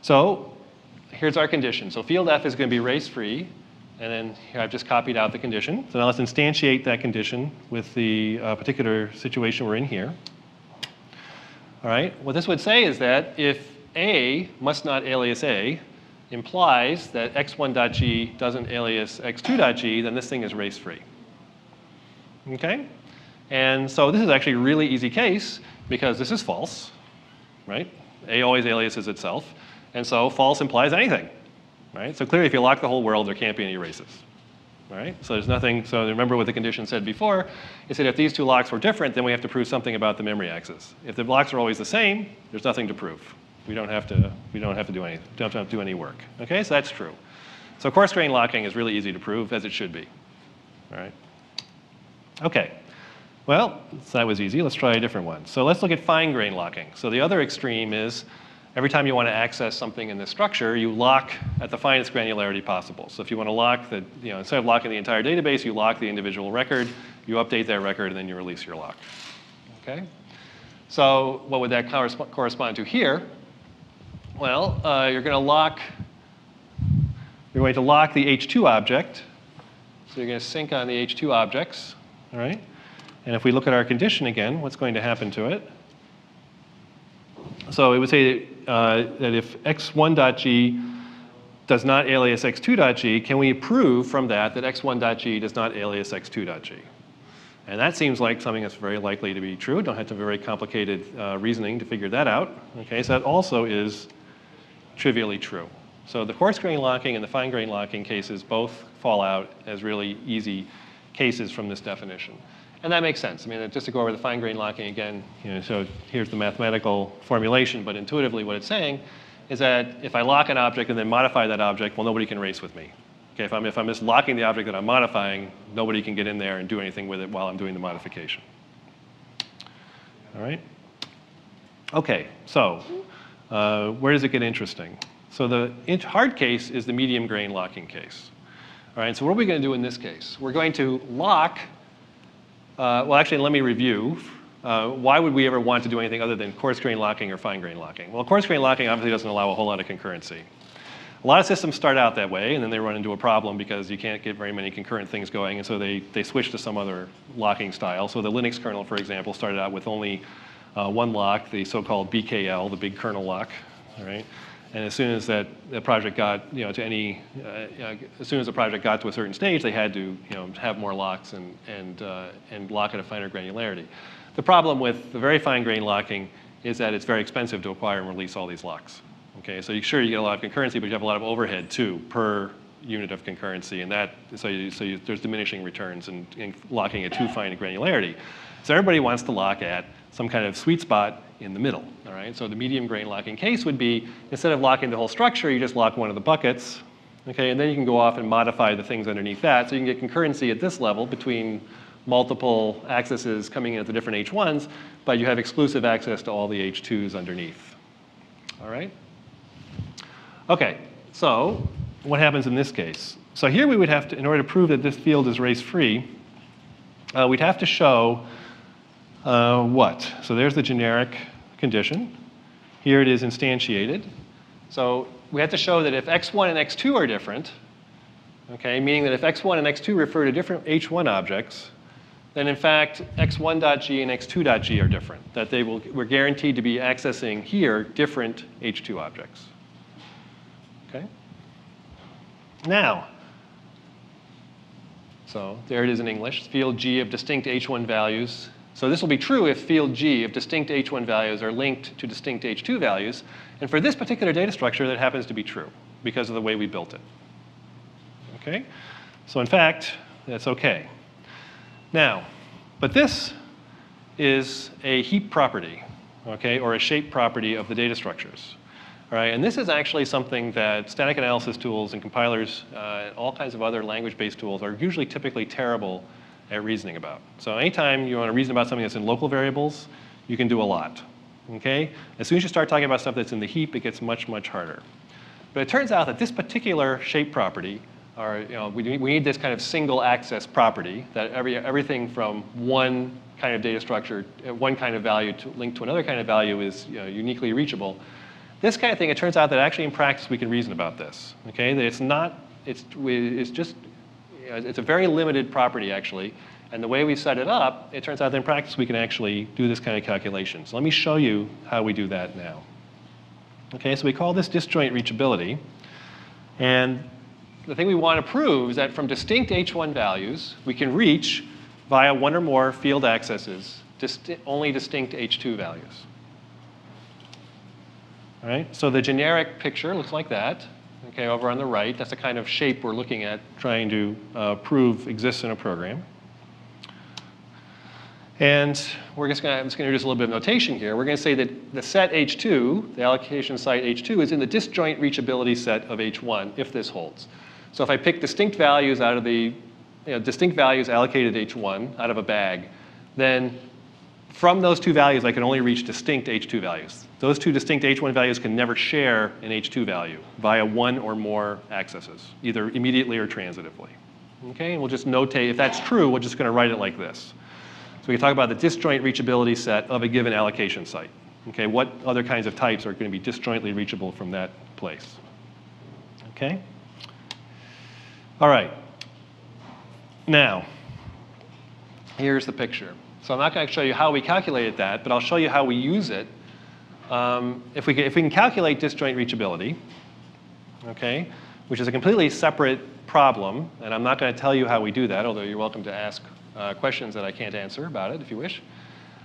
So here's our condition. So field F is going to be race-free, and then here I've just copied out the condition. So now let's instantiate that condition with the particular situation we're in here. All right, what this would say is that if A must not alias A implies that x1.g doesn't alias x2.g, then this thing is race-free. Okay? And so this is actually a really easy case because this is false, right? A always aliases itself. And so false implies anything, right? So clearly if you lock the whole world, there can't be any races. Right? So there's nothing, so remember what the condition said before. It said if these two locks were different, then we have to prove something about the memory access. If the blocks are always the same, there's nothing to prove. We don't have to do any work. Okay, so that's true. So coarse-grained locking is really easy to prove, as it should be. All right. Okay. Well, so that was easy. Let's try a different one. So let's look at fine-grained locking. So the other extreme is every time you want to access something in this structure, you lock at the finest granularity possible. So if you want to lock instead of locking the entire database, you lock the individual record, you update that record, and then you release your lock. Okay? So what would that correspond to here? Well, you're going to lock the H2 object. So you're going to sync on the H2 objects, all right? And if we look at our condition again, what's going to happen to it? So it would say that if x1.g does not alias x2.g, can we prove from that that x1.g does not alias x2.g? And that seems like something that's very likely to be true. Don't have to have very complicated reasoning to figure that out. Okay, so that also is trivially true. So the coarse-grained locking and the fine-grained locking cases both fall out as really easy cases from this definition. And that makes sense. I mean, just to go over the fine-grained locking again, so here's the mathematical formulation, but intuitively what it's saying is that if I lock an object and then modify that object, well, nobody can race with me. Okay, if I'm just locking the object that I'm modifying, nobody can get in there and do anything with it while I'm doing the modification. All right? Okay, so where does it get interesting? So the hard case is the medium grain locking case. All right, so what are we going to do in this case? We're going to lock, well, actually, let me review. Why would we ever want to do anything other than coarse-grained locking or fine-grained locking? Well, coarse-grained locking obviously doesn't allow a whole lot of concurrency. A lot of systems start out that way, and then they run into a problem because you can't get very many concurrent things going, and so they switch to some other locking style. So the Linux kernel, for example, started out with only one lock, the so-called BKL, the big kernel lock. All right? And as soon as the project got to any, as soon as the project got to a certain stage, they had to have more locks and lock at a finer granularity. The problem with the very fine-grained locking is that it's very expensive to acquire and release all these locks. Okay, so sure you get a lot of concurrency, but you have a lot of overhead too per unit of concurrency, and that there's diminishing returns in locking at too fine a granularity. So everybody wants to lock at some kind of sweet spot in the middle. All right, so the medium grain locking case would be instead of locking the whole structure, you just lock one of the buckets. Okay, and then you can go off and modify the things underneath that, so you can get concurrency at this level between multiple accesses coming in at the different H1s, but you have exclusive access to all the H2s underneath. All right. Okay, so what happens in this case? So here we would have to, in order to prove that this field is race-free, we'd have to show what? So there's the generic condition. Here it is instantiated. So we have to show that if x1 and x2 are different, okay, meaning that if x1 and x2 refer to different H1 objects, then in fact x1.g and x2.g are different, that we're guaranteed to be accessing here different H2 objects. Okay? Now, so there it is in English, field G of distinct H1 values. So this will be true if field G of distinct H1 values are linked to distinct H2 values. And for this particular data structure, that happens to be true because of the way we built it. Okay? So in fact, that's okay. Now, but this is a heap property, okay, or a shape property of the data structures. All right, and this is actually something that static analysis tools and compilers and all kinds of other language-based tools are usually typically terrible at reasoning about. So anytime you want to reason about something that's in local variables, you can do a lot. Okay? As soon as you start talking about stuff that's in the heap, it gets much, much harder. But it turns out that this particular shape property, or we need this kind of single access property that everything from one kind of data structure, one kind of value linked to another kind of value is uniquely reachable. This kind of thing, it turns out that actually in practice we can reason about this. Okay, that it's a very limited property actually, and the way we set it up, it turns out that in practice we can actually do this kind of calculation. So let me show you how we do that now. Okay, so we call this disjoint reachability, and the thing we want to prove is that from distinct H1 values, we can reach via one or more field accesses only distinct H2 values. All right, so the generic picture looks like that. Okay, over on the right, that's the kind of shape we're looking at trying to prove exists in a program. And I'm just going to introduce a little bit of notation here. We're going to say that the set H2, the allocation site H2, is in the disjoint reachability set of H1 if this holds. So if I pick distinct values out of the distinct values allocated to H1 out of a bag, then from those two values, I can only reach distinct H2 values. Those two distinct H1 values can never share an H2 value via one or more accesses, either immediately or transitively. Okay, and we'll just notate, if that's true, we're just going to write it like this. So we can talk about the disjoint reachability set of a given allocation site. Okay, what other kinds of types are going to be disjointly reachable from that place? Okay? All right. Now, here's the picture. So I'm not going to show you how we calculated that, but I'll show you how we use it. If we can calculate disjoint reachability, okay, which is a completely separate problem, and I'm not going to tell you how we do that, although you're welcome to ask questions that I can't answer about it if you wish.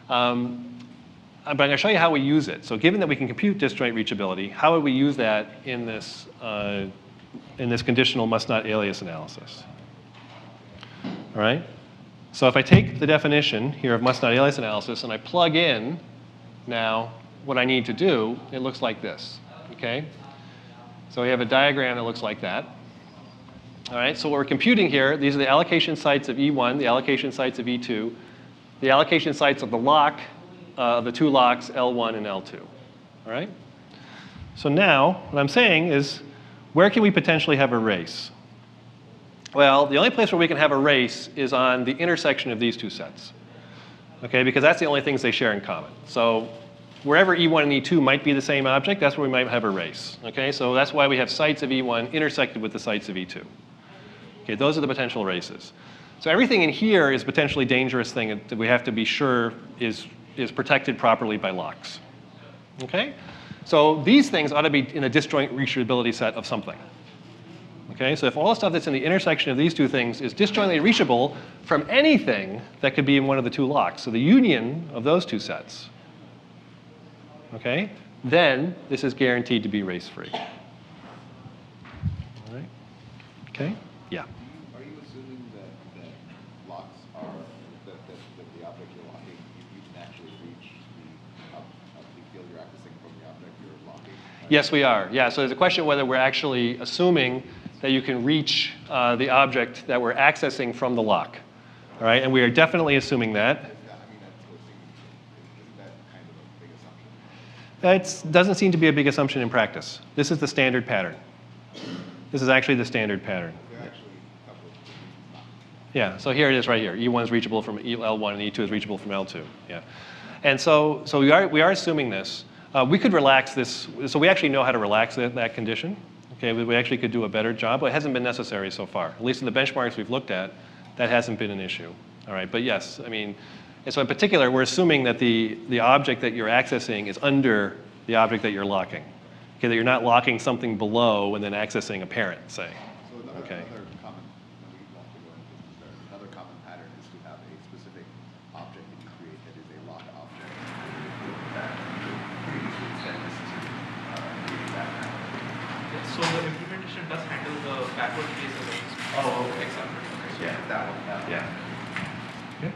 But I'm going to show you how we use it. So given that we can compute disjoint reachability, how would we use that in this conditional must-not alias analysis? All right? So if I take the definition here of must-not alias analysis and I plug in now what I need to do, it looks like this. Okay? So we have a diagram that looks like that. All right, so what we're computing here, these are the allocation sites of E1, the allocation sites of E2, the allocation sites of the lock, the two locks, L1 and L2. All right? So now, what I'm saying is, where can we potentially have a race? Well, the only place where we can have a race is on the intersection of these two sets. Okay, because that's the only things they share in common. So wherever E1 and E2 might be the same object, that's where we might have a race. Okay, so that's why we have sites of E1 intersected with the sites of E2. Okay, those are the potential races. So everything in here is a potentially dangerous thing that we have to be sure is protected properly by locks. Okay? So these things ought to be in a disjoint reachability set of something. Okay, so if all the stuff that's in the intersection of these two things is disjointly reachable from anything that could be in one of the two locks, so the union of those two sets, okay, then this is guaranteed to be race-free. All right? Okay? Yeah. Are you assuming that locks are, that the object you're locking, you can actually reach the field you're accessing from the object you're locking? Yes, we are. Yeah, so there's a question whether we're actually assuming that you can reach the object that we're accessing from the lock. All right, and we are definitely assuming that. I mean, isn't that kind of a big assumption? It doesn't seem to be a big assumption in practice. This is the standard pattern. This is actually the standard pattern. Yeah, so here it is right here. E1 is reachable from L1 and E2 is reachable from L2. Yeah. And so we are assuming this. We could relax this. So we actually know how to relax that condition. Okay, we actually could do a better job, but it hasn't been necessary so far. At least in the benchmarks we've looked at, that hasn't been an issue. All right, but yes, I mean, and so in particular, we're assuming that the object that you're accessing is under the object that you're locking. Okay, that you're not locking something below and then accessing a parent, say. So Okay. Another common pattern is to have a specific object that you create that is a lock object. So the implementation does handle the backward case of example. Yeah, that one. Yeah. Okay.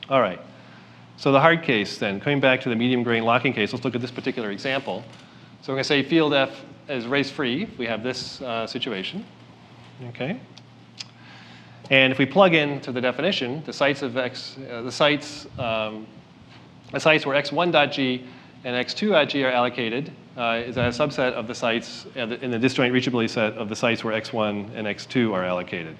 All right. So the hard case then, coming back to the medium grain locking case, let's look at this particular example. So we're going to say field F is race-free. We have this situation. Okay. And if we plug into the definition, the sites of X, the sites where x1.g and x2.g are allocated is a subset of the sites in the disjoint reachability set of the sites where x1 and x2 are allocated.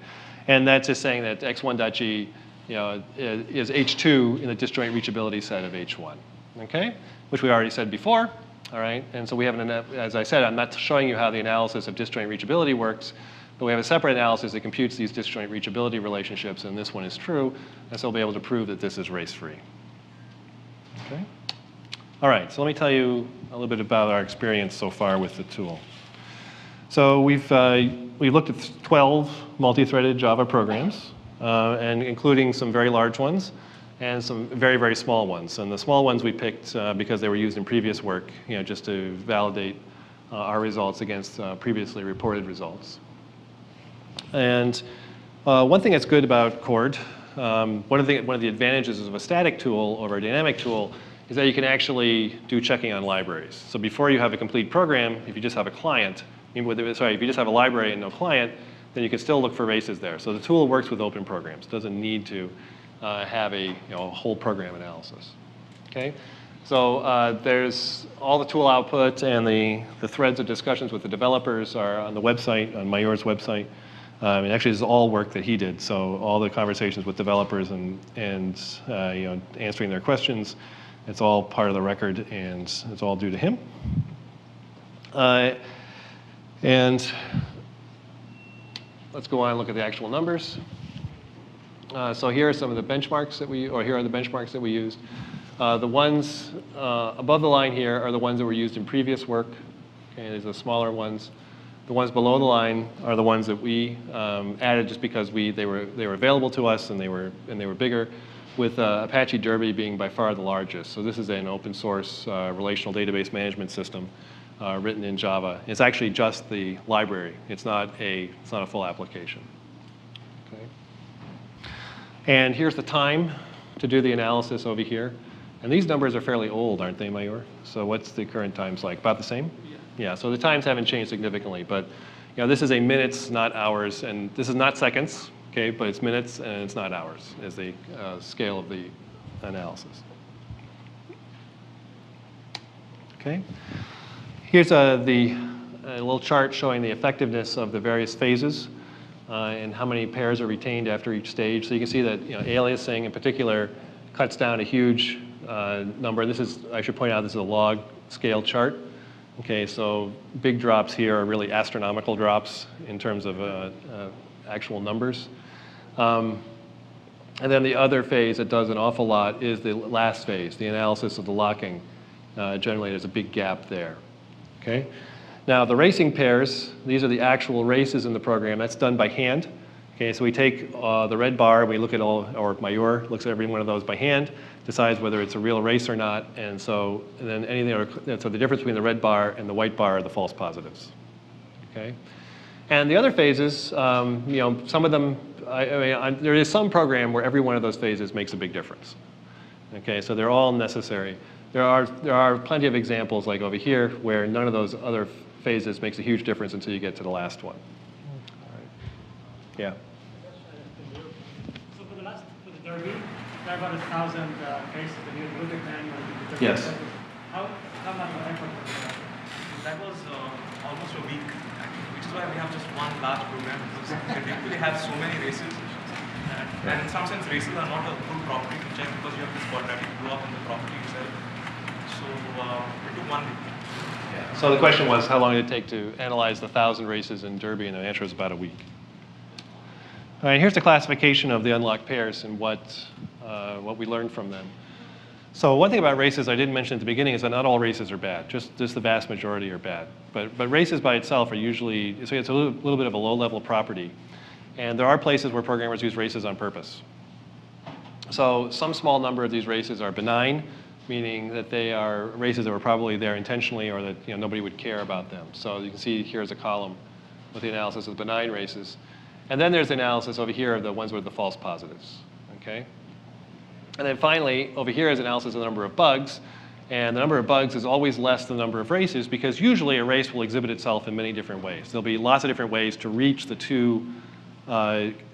And that's just saying that x1.g is H2 in the disjoint reachability set of H1, okay? Which we already said before, all right? And so we have, as I said, I'm not showing you how the analysis of disjoint reachability works, but we have a separate analysis that computes these disjoint reachability relationships, and this one is true, and so we'll be able to prove that this is race-free. Okay? All right, so let me tell you a little bit about our experience so far with the tool. So we've looked at 12 multi-threaded Java programs, and including some very large ones and some very, very small ones. And the small ones we picked because they were used in previous work, just to validate our results against previously reported results. And one thing that's good about Chord, one of the advantages of a static tool over a dynamic tool is that you can actually do checking on libraries. So before you have a complete program, if you just have a client, if you just have a library and no client, then you can still look for races there. So the tool works with open programs. It doesn't need to have a whole program analysis. Okay? So there's all the tool output and the threads of discussions with the developers are on the website, on Mayor's website. And actually, this is all work that he did. So all the conversations with developers and answering their questions, it's all part of the record, and it's all due to him. And let's go on and look at the actual numbers. So here are some of the benchmarks that here are the benchmarks that we used. The ones above the line here are the ones that were used in previous work. Okay, these are the smaller ones. The ones below the line are the ones that we added just because they were available to us and they were bigger, with Apache Derby being by far the largest. So this is an open source relational database management system written in Java. It's actually just the library. It's not a full application. Okay. And here's the time to do the analysis over here. And these numbers are fairly old, aren't they, Mayur? So what's the current times like? About the same? Yeah, so the times haven't changed significantly, but this is a minutes, not hours, and this is not seconds, okay, but it's minutes and it's not hours as the scale of the analysis. Okay, here's a little chart showing the effectiveness of the various phases and how many pairs are retained after each stage. So you can see that aliasing in particular cuts down a huge number. This is, I should point out, this is a log scale chart. Okay, so big drops here are really astronomical drops in terms of actual numbers. And then the other phase that does an awful lot is the last phase, the analysis of the locking. Generally, there's a big gap there. Okay. Now, the racing pairs, these are the actual races in the program. That's done by hand. Okay, so we take the red bar, we look at all, or Mayur looks at every one of those by hand, decides whether it's a real race or not, and then anything, so the difference between the red bar and the white bar are the false positives. Okay, and the other phases, some of them, there is some program where every one of those phases makes a big difference. Okay, so they're all necessary. There are plenty of examples like over here where none of those other phases makes a huge difference until you get to the last one. Yeah. So for the Derby, there are about 1,000 cases when you look at manual. Yes. How much effort was that? That was almost a week, actually, which is why we have just one large program, because we typically have so many races. And in some sense, races are not a full property to check because you have this quadratic blow up in the property itself. So we took 1 week. Yeah. So the question was, how long did it take to analyze the 1,000 races in Derby? And the answer is about a week. All right, here's the classification of the unlocked pairs and what we learned from them. So one thing about races I didn't mention at the beginning is that not all races are bad. Just the vast majority are bad. But races by itself are usually, so it's a little bit of a low-level property. And there are places where programmers use races on purpose. So some small number of these races are benign, meaning that they are races that were probably there intentionally or that nobody would care about them. So you can see here's a column with the analysis of benign races. And then there's the analysis over here of the ones with the false positives. Okay? And then finally, over here is analysis of the number of bugs. And the number of bugs is always less than the number of races because usually a race will exhibit itself in many different ways. There'll be lots of different ways to reach the two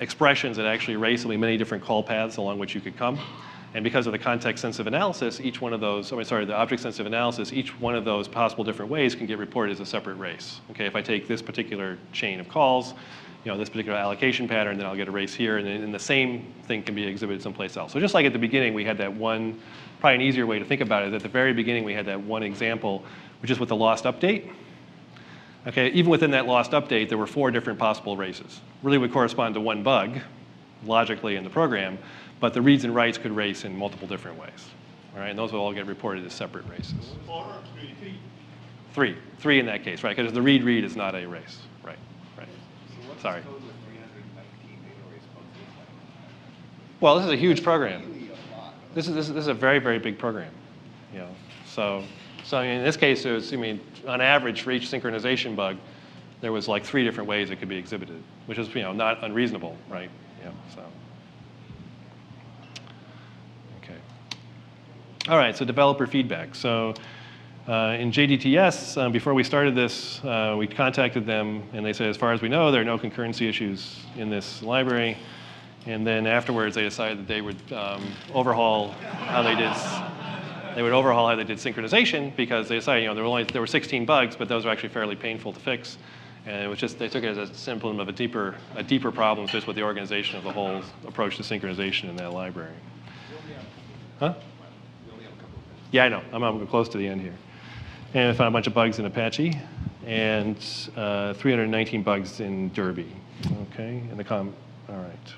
expressions that actually race. There'll be many different call paths along which you could come. And because of the context-sensitive analysis, each one of those, the object-sensitive analysis, each one of those possible different ways can get reported as a separate race. Okay, if I take this particular chain of calls, this particular allocation pattern, then I'll get a race here, and the same thing can be exhibited someplace else. So just like at the beginning, we had that one, probably an easier way to think about it, at the very beginning we had that one example, which is with the lost update. Okay, even within that lost update, there were 4 different possible races. Really would correspond to one bug, logically in the program, but the reads and writes could race in multiple different ways. All right, and those will all get reported as separate races. 4 or 3? 3 in that case, right, because the read is not a race. Right, right. Sorry. Well, this is a huge program. This is a very, very big program. So in this case, it was, on average for each synchronization bug, there was like 3 different ways it could be exhibited, which is not unreasonable, right? So. Okay. All right. So developer feedback. So. In JDTS, before we started this, we contacted them, and they said, as far as we know, there are no concurrency issues in this library. And then afterwards, they decided that they would overhaul how they did. They would overhaul how they did synchronization because they decided, there were 16 bugs, but those were actually fairly painful to fix. And it was just they took it as a symptom of a deeper problem just with the organization of the whole approach to synchronization in that library. Huh? Yeah, I know. I'm close to the end here. And I found a bunch of bugs in Apache, and 319 bugs in Derby. Okay, all right.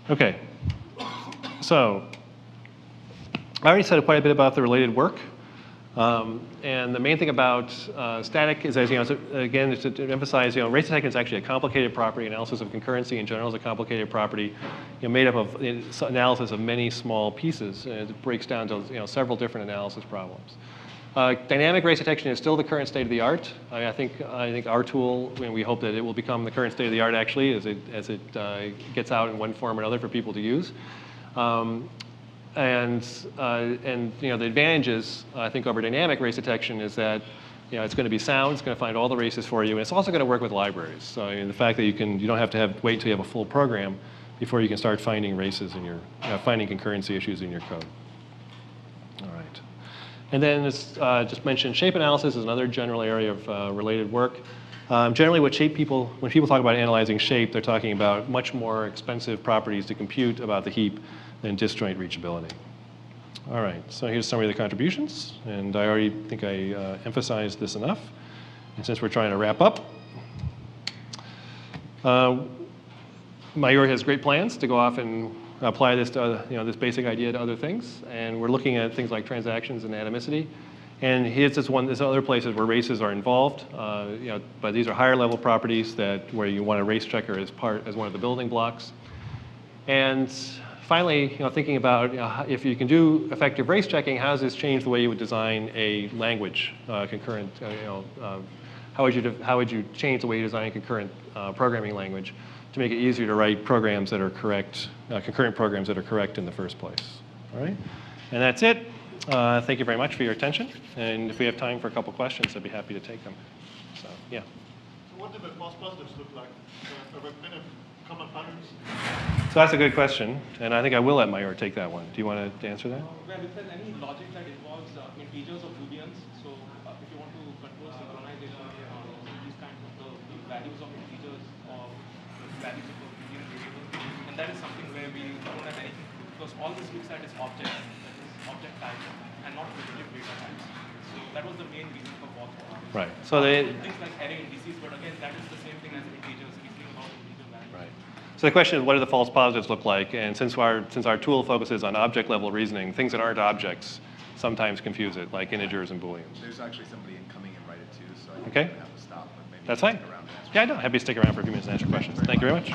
Okay. So I already said quite a bit about the related work. And the main thing about static is, as you know, again, is to emphasize, race detection is actually a complicated property. Analysis of concurrency in general is a complicated property, made up of analysis of many small pieces. And it breaks down to several different analysis problems. Dynamic race detection is still the current state of the art. I think our tool, we hope that it will become the current state of the art actually as it gets out in one form or another for people to use. And the advantages, I think, over dynamic race detection is that it's going to be sound, it's going to find all the races for you, and it's also going to work with libraries. So the fact that you don't have to wait until you have a full program before you can start finding races in your finding concurrency issues in your code. All right. And then as just mentioned, shape analysis is another general area of related work. Generally, when people talk about analyzing shape, they're talking about much more expensive properties to compute about the heap than disjoint reachability. All right, so here's a summary of the contributions, and I already think I emphasized this enough. And since we're trying to wrap up, Mayur has great plans to go off and apply this to this basic idea to other things, and we're looking at things like transactions and atomicity. And here's there's other places where races are involved, but these are higher level properties where you want a race checker as one of the building blocks. And finally, thinking about if you can do effective race checking, how does this change the way you would design a language concurrent? How would you change the way you design a concurrent programming language to make it easier to write programs that are correct, concurrent programs that are correct in the first place? All right, and that's it. Thank you very much for your attention. And if we have time for a couple questions, I'd be happy to take them. So yeah. So what do the false positives look like? Are there kind of common patterns? So that's a good question, and I think I will let Mayur take that one. Do you want to answer that? Well, if there's any logic that involves integers or booleans, so if you want to control synchronization, these kinds of the values of integers or the values of a boolean variable, and that is something where we don't have anything to do, because all this looks at is objects, that is object types, and not primitive data types. So that was the main reason for false positives. Right. So things like array indices, but again, that is the same thing as integers, reasoning about integer values. Right. So the question is, what do the false positives look like? And since our tool focuses on object level reasoning, things that aren't objects sometimes confuse it, like integers and booleans. There's actually somebody coming in right at 2, so I think Okay. I'm going to have to stop. But maybe That's you fine. can stick around and answer. Yeah, I know. Happy to stick around for a few minutes and answer questions. Thank you very much.